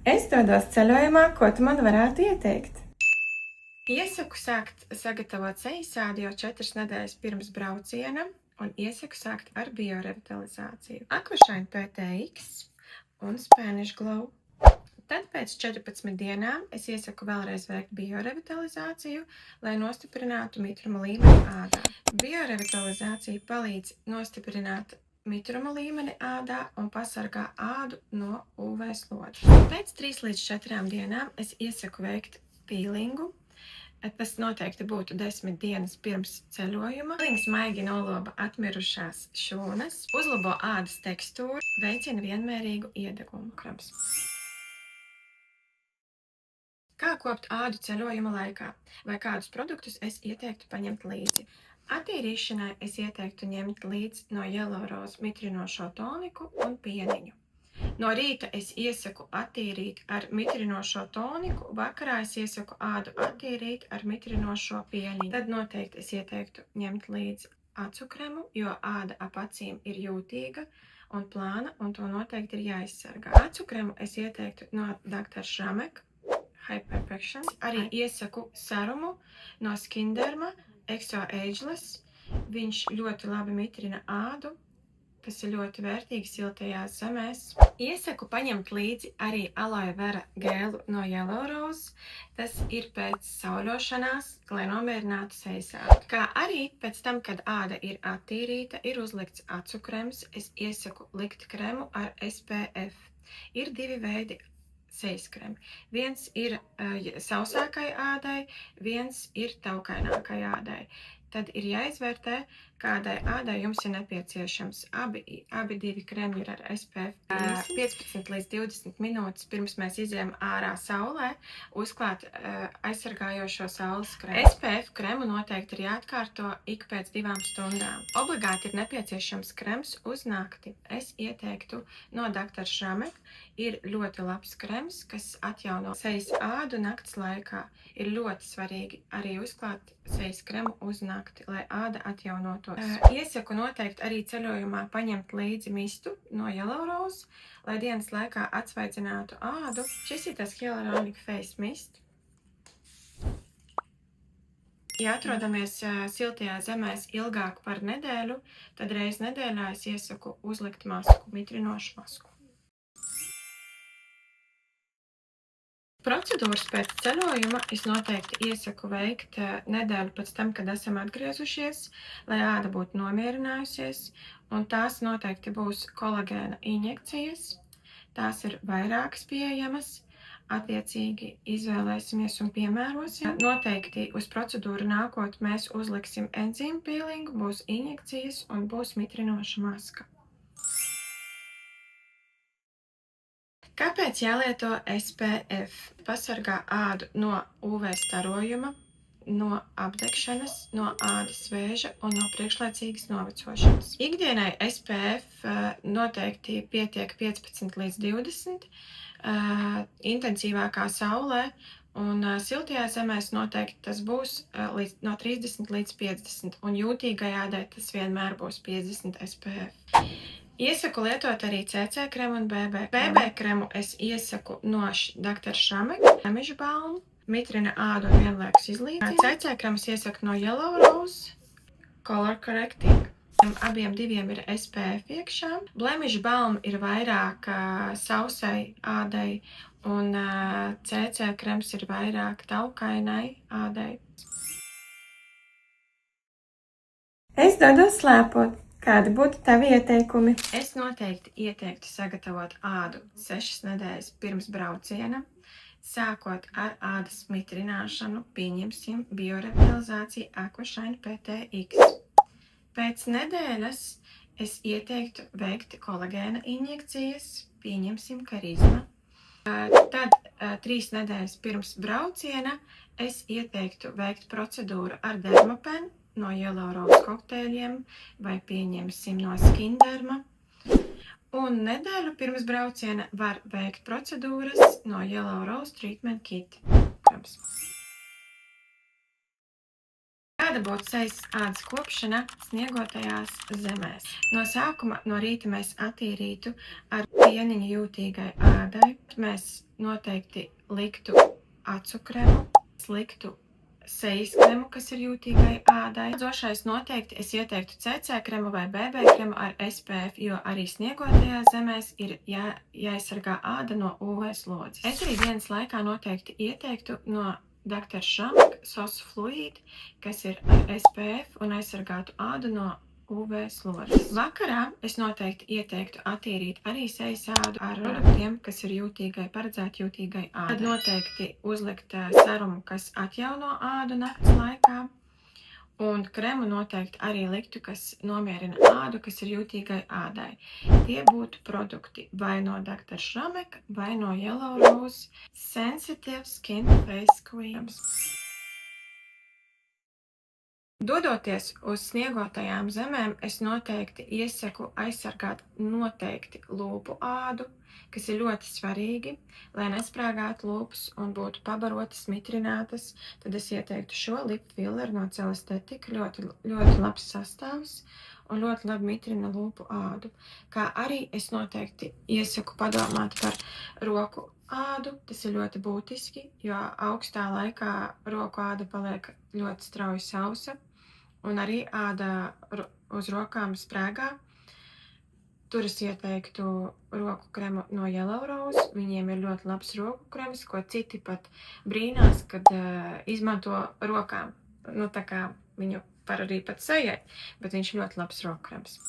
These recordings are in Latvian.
Es dodos ceļojumā, ko tu man varētu ieteikt? Iesaku sākt sagatavot sejasādi jau 4 nedēļas pirms brauciena, un iesaku sākt ar biorevitalizāciju. Aquashine PTX un Spanish Glow. Tad pēc 14 dienām es iesaku vēlreiz veikt biorevitalizāciju, lai nostiprinātu mitruma līmeni ādā. Biorevitalizācija palīdz nostiprināt mitruma līmeni ādā un pasargā ādu no UV slodzes. Pēc 3 līdz 4 dienām es iesaku veikt pīlingu. Tas noteikti būtu 10 dienas pirms ceļojuma. Pīlings maigi noloba atmirušās šūnas, uzlabo ādas tekstūru, veicina vienmērīgu iedegumu. Kā kopt ādu ceļojuma laikā? Vai kādus produktus es ieteiktu paņemt līdzi? Attīrīšanai es ieteiktu ņemt līdzi no Yellow Rose mitrinošo toniku un pieniņu. No rīta es iesaku attīrīt ar mitrinošo toniku, vakarā es iesaku ādu attīrīt ar mitrinošo pieniņu. Tad noteikti es ieteiktu ņemt līdzi acu kremu, jo āda ap acīm ir jūtīga un plāna, un to noteikti ir jāizsargā. Acu kremu es ieteiktu no Dr. Šramek, High Perfection. Arī iesaku serumu no Skinderma, Exo Ageless. Viņš ļoti labi mitrina ādu. Tas ir ļoti vērtīgi siltajās zemēs. Iesaku paņemt līdzi arī aloe vera gēlu no Yellow Rose. Tas ir pēc sauļošanās, lai nomierinātu sejasādi. Kā arī pēc tam, kad āda ir attīrīta, ir uzlikts acu krems, es iesaku likt kremu ar SPF. Ir 2 veidi sejas kremi. Viens ir sausākai ādai, viens ir taukainākai ādai. Tad ir jāizvērtē, kādai ādai jums ir nepieciešams. Abi 2 kremi ir ar SPF 15 līdz 20 minūtes pirms mēs izējam ārā saulē, uzklāt aizsargājošo saules kremu. SPF kremu noteikti ir jāatkārto ik pēc 2 stundām. Obligāti ir nepieciešams krems uz nakti. Es ieteiktu no Dr. Šramek. Ir ļoti labs krems, kas atjauno sejas ādu nakts laikā. Ir ļoti svarīgi arī uzklāt sejas kremu uz nakti, lai āda atjaunotos. Iesaku noteikti arī ceļojumā paņemt līdzi mistu no Yellow Rose, lai dienas laikā atsvaidzinātu ādu. Šis ir tas Hyaluronic Face Mist. Ja atrodamies siltajās zemēs ilgāk par nedēļu, tad reiz nedēļā es iesaku uzlikt masku, mitrinošu masku. Procedūras pēc ceļojuma es noteikti iesaku veikt nedēļu pēc tam, kad esam atgriezušies, lai āda būtu nomierinājusies, un tās noteikti būs kolagēna injekcijas. Tās ir vairākas pieejamas, attiecīgi izvēlēsimies un piemērosim. Noteikti uz procedūru nākot mēs uzliksim enzīmu pīlingu, būs injekcijas un būs mitrinoša maska. Kāpēc jālieto SPF? Pasargā ādu no UV starojuma, no apdegšanas, no ādas vēža un no priekšlaicīgas novecošanas. Ikdienai SPF noteikti pietiek 15 līdz 20, intensīvākā saulē, un siltajās zemēs noteikti tas būs no 30 līdz 50, un jūtīgai ādai tas vienmēr būs 50 SPF. Iesaku lietot arī CC kremu un BB. BB kremu es iesaku no Dr. Šramek, Blemish Balm, mitrina ādu un vienlaikus izlīdzina. CC kremus iesaku no Yellow Rose, Color Correcting. Abiem 2 ir SPF iekšā. Blemish Balm ir vairāk sausai ādai, un CC krems ir vairāk taukainai ādai. Es dodos slēpot. Kādi būtu tavi ieteikumi? Es noteikti ieteiktu sagatavot ādu 6 nedēļas pirms brauciena, sākot ar ādas mitrināšanu, pieņemsim biorevitalizāciju Aquashine PTX. Pēc nedēļas es ieteiktu veikt kolagēna injekcijas, pieņemsim Karizma. Tad 3 nedēļas pirms brauciena es ieteiktu veikt procedūru ar Dermapen no Yellow Rose kokteļiem vai pieņemsim no Skinderma. Un nedēļu pirms brauciena var veikt procedūras no Yellow Rose Treatment Kit. Kāda būtu sejas ādas kopšana sniegotajās zemēs? No sākuma no rīta mēs attīrītu ar pieniņu jūtīgai ādai. Mēs noteikti liktu acu kremu, liktu sejas kremu, kas ir jūtīgai ādai. Dzošais noteikti es ieteiktu CC kremu vai BB kremu ar SPF, jo arī sniegotajās zemēs ir jāaizsargā āda no UV slodzes. Es arī dienas laikā noteikti ieteiktu no Dr. Šamaka Sos Fluid, kas ir ar SPF un aizsargātu ādu no UV slodzes. Vakarā es noteikti ieteiktu attīrīt arī sejas ādu ar produktiem, kas ir paredzēti jūtīgai ādai. Tad noteikti uzlikt serumu, kas atjauno ādu nakts laikā. Un kremu noteikti arī liktu, kas nomierina ādu, kas ir jūtīgai ādai. Tie būtu produkti vai no Dr. Šamaka, vai no Yellow Rose Sensitive Skin Face Creams. Dodoties uz sniegotajām zemēm, es noteikti iesaku aizsargāt noteikti lūpu ādu, kas ir ļoti svarīgi, lai nesprāgātu lūpas un būtu pabarotas, mitrinātas. Tad es ieteiktu šo lip filleru no Celestetika, ļoti labs sastāvs un ļoti labi mitrina lūpu ādu. Kā arī es noteikti iesaku padomāt par roku ādu. Tas ir ļoti būtiski, jo augstā laikā roku āda paliek ļoti strauji sausa un arī āda uz rokām sprēgā. Tur es ieteiktu roku kremu no Yellow Rose. Viņiem ir ļoti labs roku krems, ko citi pat brīnās, kad izmanto rokām. Tā kā viņu var arī pat sejai, bet viņš ļoti labs roku krems.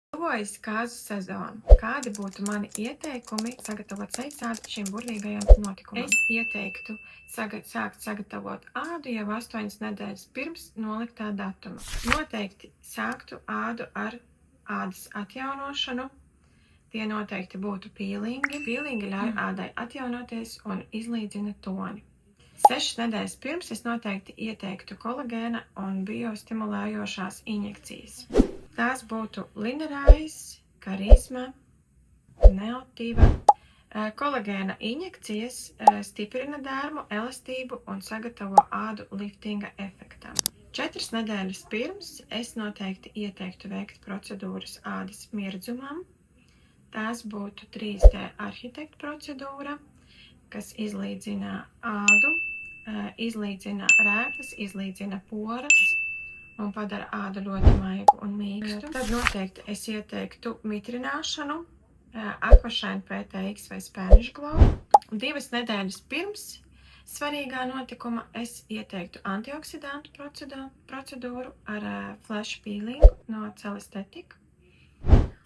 Tuvojas kāzu sezona. Kādi būtu mani ieteikumi sagatavot sejas ādu šim burvīgajam notikumam? Es ieteiktu sākt sagatavot ādu jau 8 nedēļas pirms noliktā datuma. Noteikti sāktu ādu ar ādas atjaunošanu. Tie noteikti būtu pīlingi. Pīlingi ļauj ādai atjaunoties un izlīdzina toni. 6 nedēļas pirms es noteikti ieteiktu kolagēna un biostimulējošās injekcijas. Tās būtu Linerais, Karisma, Neotiva. Kolagēna injekcijas stiprina dermu, elastību un sagatavo ādu liftinga efektam. 4 nedēļas pirms es noteikti ieteiktu veikt procedūras ādas mirdzumam. Tās būtu 3D arhitekta procedūra, kas izlīdzina ādu, izlīdzina rētas, izlīdzina poras un padara ādu ļoti maigu un mīkstu. Tad noteikti es ieteiktu mitrināšanu, Aquashine PTX vai Spanish Glow. 2 nedēļas pirms svarīgā notikuma es ieteiktu antioksidantu procedūru ar Flash Peelingu no Celestetika.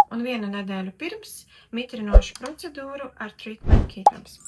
Un 1 nedēļu pirms mitrinošu procedūru ar Treatment Kit.